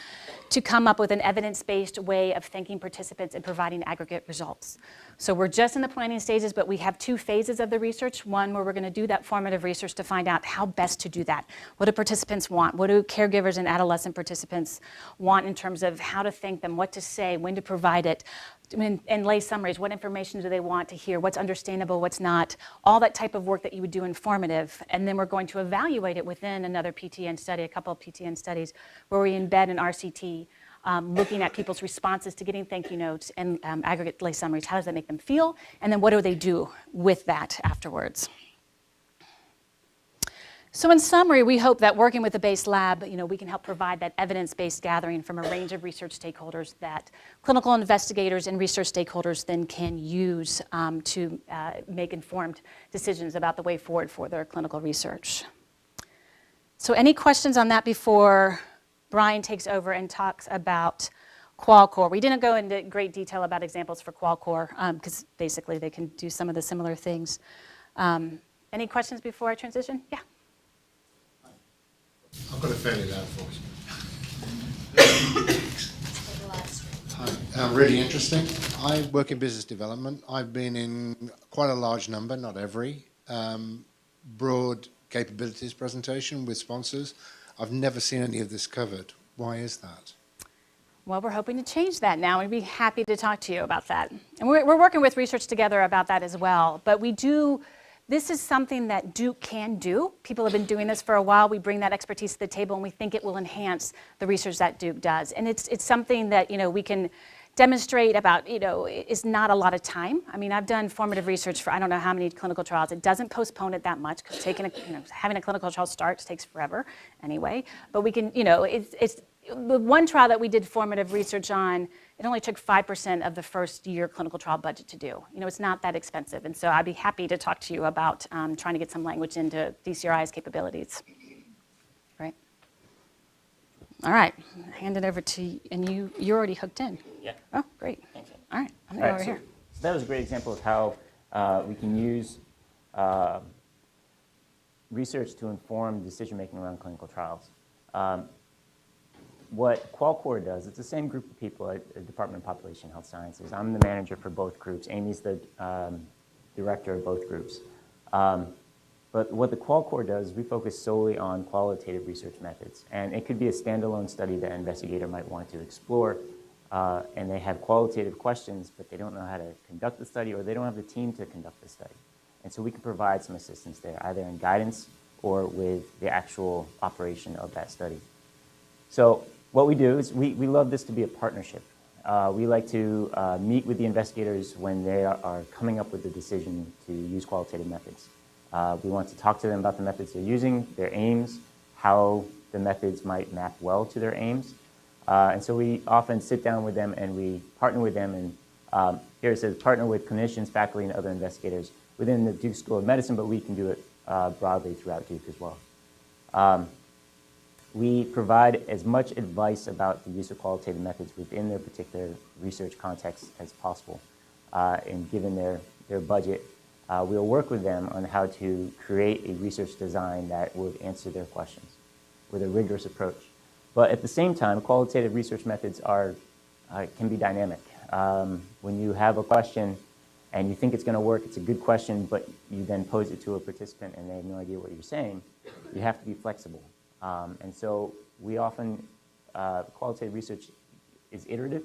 to come up with an evidence-based way of thanking participants and providing aggregate results. So we're just in the planning stages, but we have 2 phases of the research. One where we're going to do that formative research to find out how best to do that. What do participants want? What do caregivers and adolescent participants want in terms of how to thank them, what to say, when to provide it, and lay summaries. What information do they want to hear? What's understandable, what's not? All that type of work that you would do in formative. And then we're going to evaluate it within another PTN study, a couple of PTN studies, where we embed an RCT, looking at people's responses to getting thank you notes and aggregate lay summaries. How does that make them feel? And then what do they do with that afterwards? So in summary, we hope that working with the Base Lab, we can help provide that evidence-based gathering from a range of research stakeholders that clinical investigators and research stakeholders then can use to make informed decisions about the way forward for their clinical research. So any questions on that before Brian takes over and talks about QualCore? We didn't go into great detail about examples for QualCore because basically they can do some of the similar things. Any questions before I transition? Yeah. I've got a fairly loud voice. Hi, really interesting. I work in business development. I've been in quite a large number, not every, broad capabilities presentation with sponsors. I've never seen any of this covered. Why is that? Well, we're hoping to change that now. We'd be happy to talk to you about that. And we're working with Research Together about that as well. But this is something that Duke can do. People have been doing this for a while. We bring that expertise to the table, and we think it will enhance the research that Duke does. And it's something that we can demonstrate about. Is not a lot of time. I mean, I've done formative research for I don't know how many clinical trials. It doesn't postpone it that much because having a clinical trial start takes forever anyway. But we can, it's the one trial that we did formative research on, it only took 5% of the first year clinical trial budget to do. It's not that expensive. And so I'd be happy to talk to you about trying to get some language into DCRI's capabilities. Right? All right, hand it over to you. And you're already hooked in. Yeah. Oh, great. Thanks. All right, I'm All going right, over so here. that was a great example of how we can use research to inform decision-making around clinical trials. What QualCore does, it's the same group of people at the Department of Population Health Sciences. I'm the manager for both groups. Amy's the director of both groups. But what the QualCore does, we focus solely on qualitative research methods. And it could be a standalone study that an investigator might want to explore, and they have qualitative questions, but they don't know how to conduct the study, or they don't have the team to conduct the study. And so we can provide some assistance there, either in guidance or with the actual operation of that study. So what we do is we love this to be a partnership. We like to meet with the investigators when they are coming up with the decision to use qualitative methods. We want to talk to them about the methods they're using, their aims, how the methods might map well to their aims. And so we often sit down with them and we partner with them. And here it says partner with clinicians, faculty, and other investigators within the Duke School of Medicine, but we can do it broadly throughout Duke as well. We provide as much advice about the use of qualitative methods within their particular research context as possible. And given their budget, we'll work with them on how to create a research design that would answer their questions with a rigorous approach. But at the same time, qualitative research methods can be dynamic. When you have a question and you think it's going to work, it's a good question, but you then pose it to a participant and they have no idea what you're saying, you have to be flexible. And so we often, qualitative research is iterative,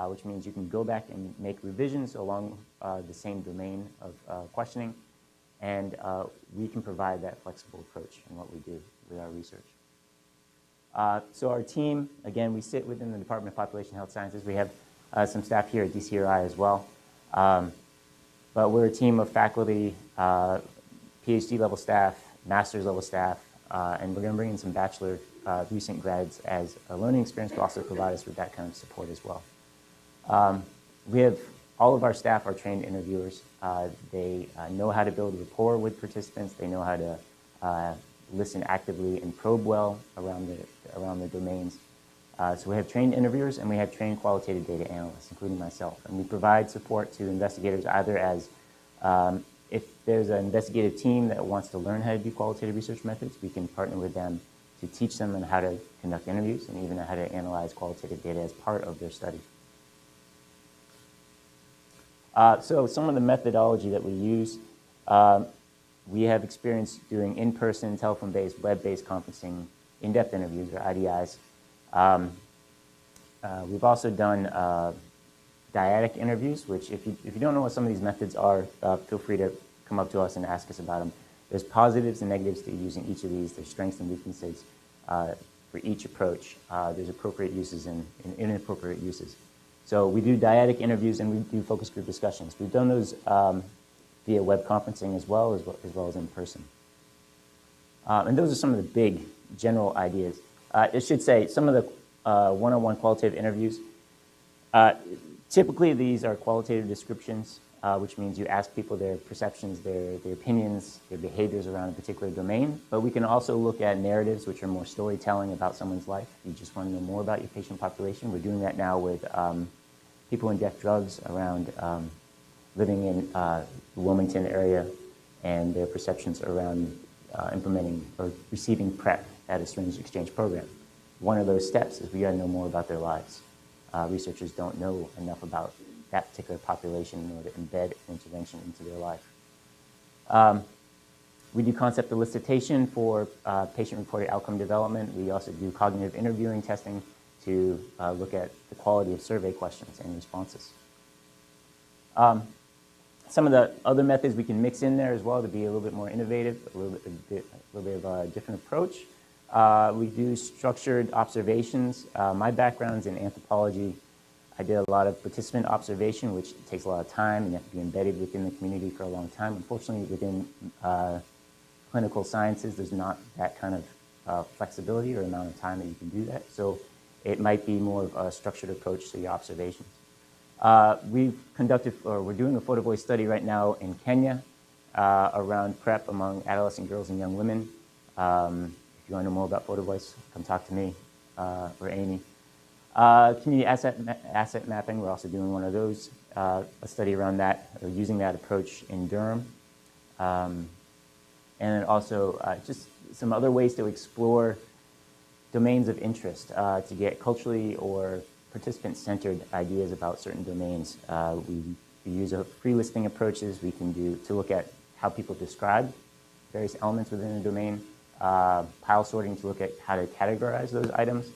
which means you can go back and make revisions along the same domain of questioning, and we can provide that flexible approach in what we do with our research. So our team, again, we sit within the Department of Population Health Sciences. We have some staff here at DCRI as well. But we're a team of faculty, PhD level staff, master's level staff, and we're going to bring in some bachelor recent grads as a learning experience, but also provide us with that kind of support as well. We have all of our staff are trained interviewers. They know how to build rapport with participants. They know how to listen actively and probe well around the domains. So we have trained interviewers and we have trained qualitative data analysts, including myself. And we provide support to investigators either as If there's an investigative team that wants to learn how to do qualitative research methods, we can partner with them to teach them on how to conduct interviews and even how to analyze qualitative data as part of their study. So some of the methodology that we use, we have experience doing in-person, telephone-based, web-based conferencing, in-depth interviews, or IDIs. We've also done dyadic interviews, which if you don't know what some of these methods are, feel free to come up to us and ask us about them. There's positives and negatives to using each of these. There's strengths and weaknesses for each approach. There's appropriate uses and inappropriate uses. So we do dyadic interviews and we do focus group discussions. We've done those via web conferencing as well as in person. And those are some of the big general ideas. It should say some of the one-on-one qualitative interviews. Typically, these are qualitative descriptions, which means you ask people their perceptions, their opinions, their behaviors around a particular domain. But we can also look at narratives, which are more storytelling about someone's life. You just want to know more about your patient population. We're doing that now with people in deaf drugs around living in the Wilmington area and their perceptions around implementing or receiving PrEP at a syringe exchange program. One of those steps is we got to know more about their lives. Researchers don't know enough about that particular population in order to embed intervention into their life. We do concept elicitation for patient-reported outcome development. We also do cognitive interviewing testing to look at the quality of survey questions and responses. Some of the other methods we can mix in there as well to be a little bit more innovative, a little bit of a different approach. We do structured observations. My background's in anthropology. I did a lot of participant observation, which takes a lot of time, and you have to be embedded within the community for a long time. Unfortunately, within clinical sciences, there's not that kind of flexibility or amount of time that you can do that. So it might be more of a structured approach to your observations. We've conducted, or we're doing a photo voice study right now in Kenya around PrEP among adolescent girls and young women. If you want to know more about photo voice, come talk to me or Amy. Community asset mapping, we're also doing one of those, a study around that, or using that approach in Durham. And then also just some other ways to explore domains of interest to get culturally or participant-centered ideas about certain domains. We use free listing approaches we can do to look at how people describe various elements within a domain, pile sorting to look at how to categorize those items,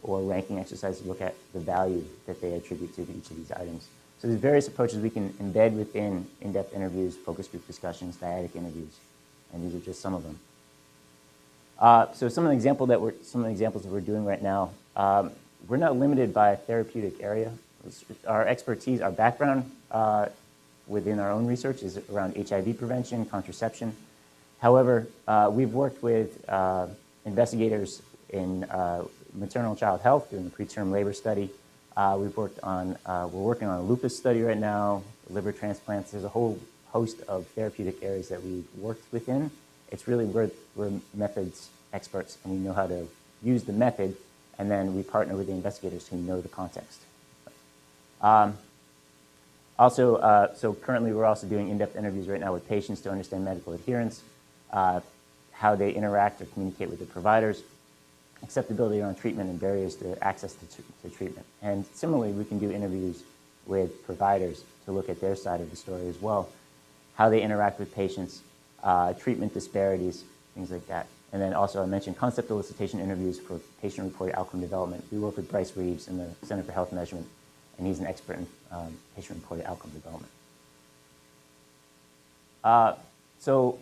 or ranking exercises to look at the value that they attribute to each of these items. So there's various approaches we can embed within in-depth interviews, focus group discussions, dyadic interviews, and these are just some of them. So some of the examples that we're doing right now, we're not limited by a therapeutic area. Our expertise, our background within our own research is around HIV prevention, contraception. However, we've worked with investigators in maternal and child health doing the preterm labor study. We're working on a lupus study right now, liver transplants. There's a whole host of therapeutic areas that we've worked within. It's really, we're methods experts and we know how to use the method, and then we partner with the investigators who know the context. So currently we're also doing in-depth interviews right now with patients to understand medical adherence, how they interact or communicate with the providers, acceptability around treatment, and barriers to access to treatment. And similarly, we can do interviews with providers to look at their side of the story as well, how they interact with patients, treatment disparities, things like that. And then also I mentioned concept elicitation interviews for patient-reported outcome development. We work with Bryce Reeves in the Center for Health Measurement, and he's an expert in patient-reported outcome development. So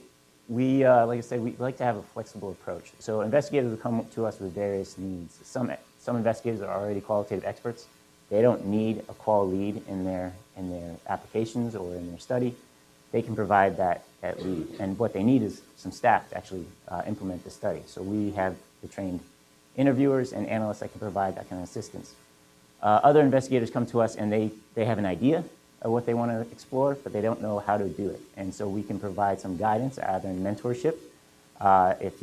we, like I said, we like to have a flexible approach. So investigators will come to us with various needs. Some investigators are already qualitative experts. They don't need a qual lead in their applications or in their study. They can provide that lead. And what they need is some staff to actually implement the study. So we have the trained interviewers and analysts that can provide that kind of assistance. Other investigators come to us and they have an idea of what they want to explore, but they don't know how to do it. And so we can provide some guidance, either in mentorship. If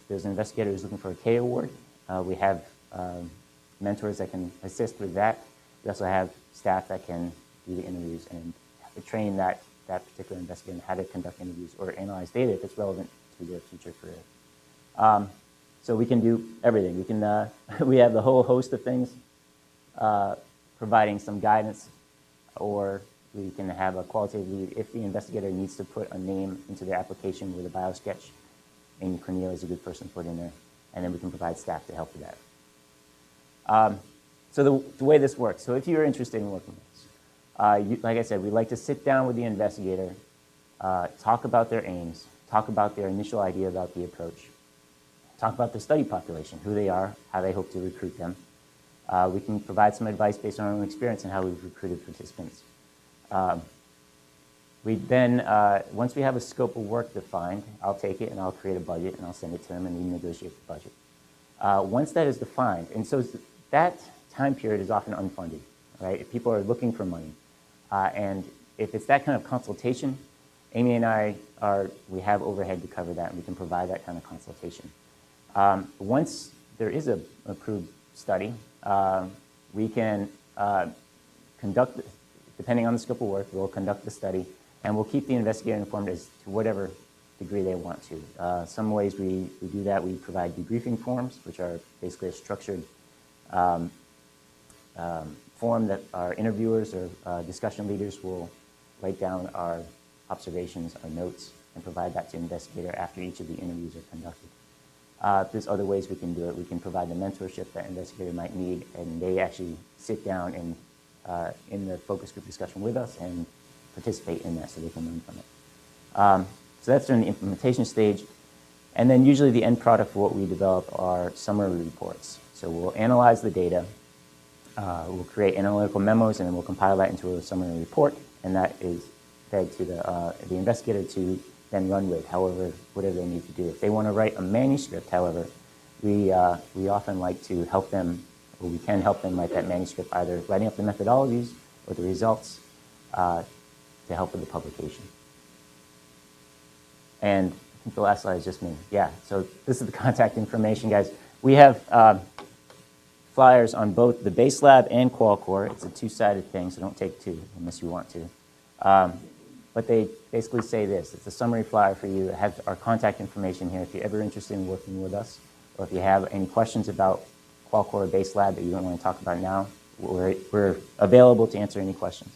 there's an investigator who's looking for a K award, we have mentors that can assist with that. We also have staff that can do the interviews and train that that particular investigator and how to conduct interviews or analyze data if it's relevant to their future career. So we can do everything. We can we have the whole host of things, providing some guidance, or we can have a qualitative lead if the investigator needs to put a name into their application with a bio sketch. Amy Corneli is a good person to put in there, and then we can provide staff to help with that. So the way this works, so if you're interested in working with us, like I said, we like to sit down with the investigator, talk about their aims, talk about their initial idea about the approach, talk about the study population, who they are, how they hope to recruit them. We can provide some advice based on our own experience and how we've recruited participants. We then, once we have a scope of work defined, I'll take it and I'll create a budget and I'll send it to them and we negotiate the budget. Once that is defined, and so that time period is often unfunded, right? If people are looking for money. And if it's that kind of consultation, Amy and I we have overhead to cover that and we can provide that kind of consultation. Once there is an approved study, we can conduct, depending on the scope of work, we'll conduct the study and we'll keep the investigator informed as to whatever degree they want to. Some ways we do that, we provide debriefing forms, which are basically a structured form that our interviewers or discussion leaders will write down our observations, our notes, and provide that to the investigator after each of the interviews are conducted. There's other ways we can do it. We can provide the mentorship that investigator might need, and they actually sit down and in the focus group discussion with us and participate in that so they can learn from it. So that's during the implementation stage. And then usually the end product for what we develop are summary reports. So we'll analyze the data, we'll create analytical memos, and then we'll compile that into a summary report, and that is fed to the investigator to then run with, whatever they need to do. If they want to write a manuscript, however, we often like to help them, or we can help them write that manuscript, either writing up the methodologies or the results to help with the publication. And I think the last slide is just me. Yeah, so this is the contact information, guys. We have flyers on both the base lab and QualCore. It's a two-sided thing, so don't take two unless you want to. But they basically say this. It's a summary flyer for you. It has our contact information here if you're ever interested in working with us, or if you have any questions about QualCore or base lab that you don't want to talk about now, we're available to answer any questions.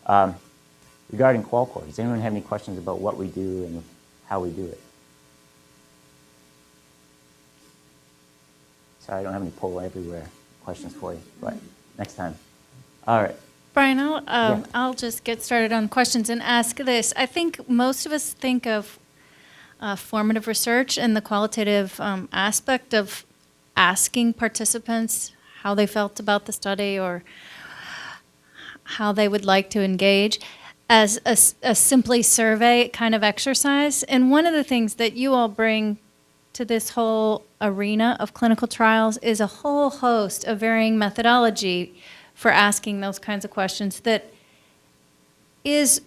Regarding QualCore, does anyone have any questions about what we do and how we do it? Sorry, I don't have any poll everywhere questions for you, but next time. All right. Brian, I'll just get started on questions and ask this. I think most of us think of formative research and the qualitative aspect of asking participants how they felt about the study or how they would like to engage as a simply survey kind of exercise. And one of the things that you all bring to this whole arena of clinical trials is a whole host of varying methodology for asking those kinds of questions that is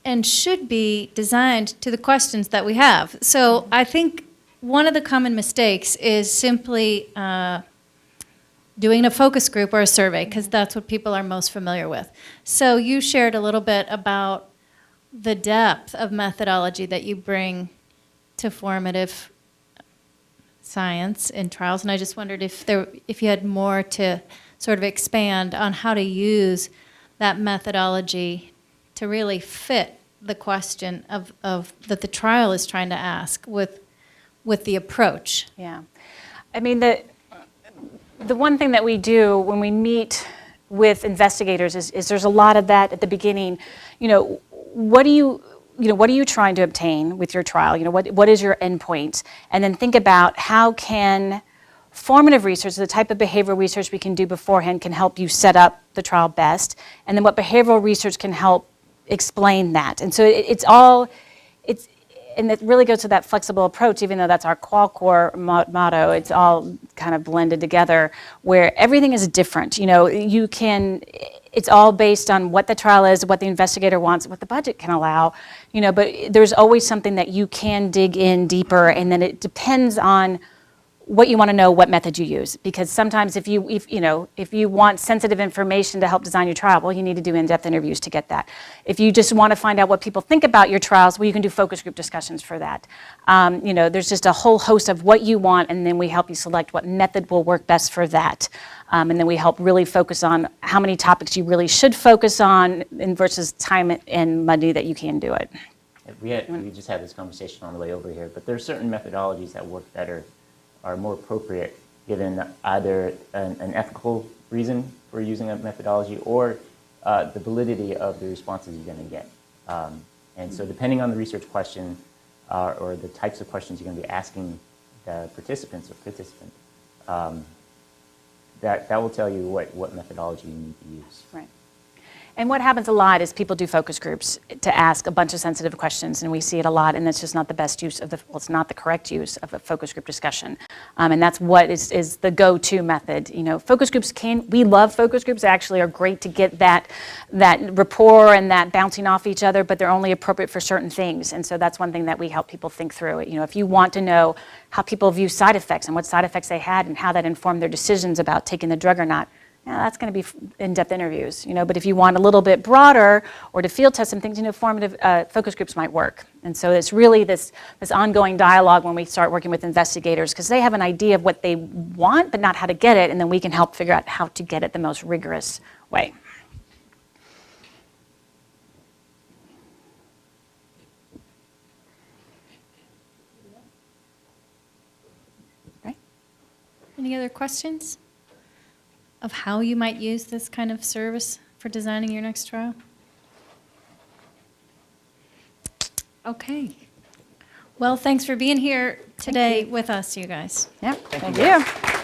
and should be designed to the questions that we have. So I think one of the common mistakes is simply doing a focus group or a survey, because that's what people are most familiar with. So you shared a little bit about the depth of methodology that you bring to formative science in trials, and I just wondered if you had more to sort of expand on how to use that methodology to really fit the question of that the trial is trying to ask with the approach. Yeah. I mean, the one thing that we do when we meet with investigators is there's a lot of that at the beginning. What are you trying to obtain with your trial? What is your endpoint? And then think about how can formative research, the type of behavioral research we can do beforehand, can help you set up the trial best, and then what behavioral research can help explain that. And so and it really goes to that flexible approach, even though that's our QualCore motto. It's all kind of blended together, where everything is different. It's all based on what the trial is, what the investigator wants, what the budget can allow. But there's always something that you can dig in deeper, and then it depends on what you want to know, what method you use. Because sometimes if you want sensitive information to help design your trial, well, you need to do in-depth interviews to get that. If you just want to find out what people think about your trials, well, you can do focus group discussions for that. There's just a whole host of what you want, and then we help you select what method will work best for that. And then we help really focus on how many topics you really should focus on versus time and money that you can do it. We just had this conversation on the way over here, but there are certain methodologies that work better, are more appropriate given either an ethical reason for using a methodology or the validity of the responses you're going to get. And so depending on the research question or the types of questions you're going to be asking the participant, that will tell you what methodology you need to use. Right. And what happens a lot is people do focus groups to ask a bunch of sensitive questions, and we see it a lot, and it's just not the best use of it's not the correct use of a focus group discussion. And that's what is the go-to method. Focus groups we love focus groups. They actually are great to get that rapport and that bouncing off each other, but they're only appropriate for certain things. And so that's one thing that we help people think through. If you want to know how people view side effects and what side effects they had and how that informed their decisions about taking the drug or not, that's going to be in-depth interviews, But if you want a little bit broader or to field test some things, formative focus groups might work. And so it's really this ongoing dialogue when we start working with investigators, because they have an idea of what they want but not how to get it, and then we can help figure out how to get it the most rigorous way. Right. Any other questions of how you might use this kind of service for designing your next trial? Okay. Well, thanks for being here today with us, you guys. Yeah, thank you.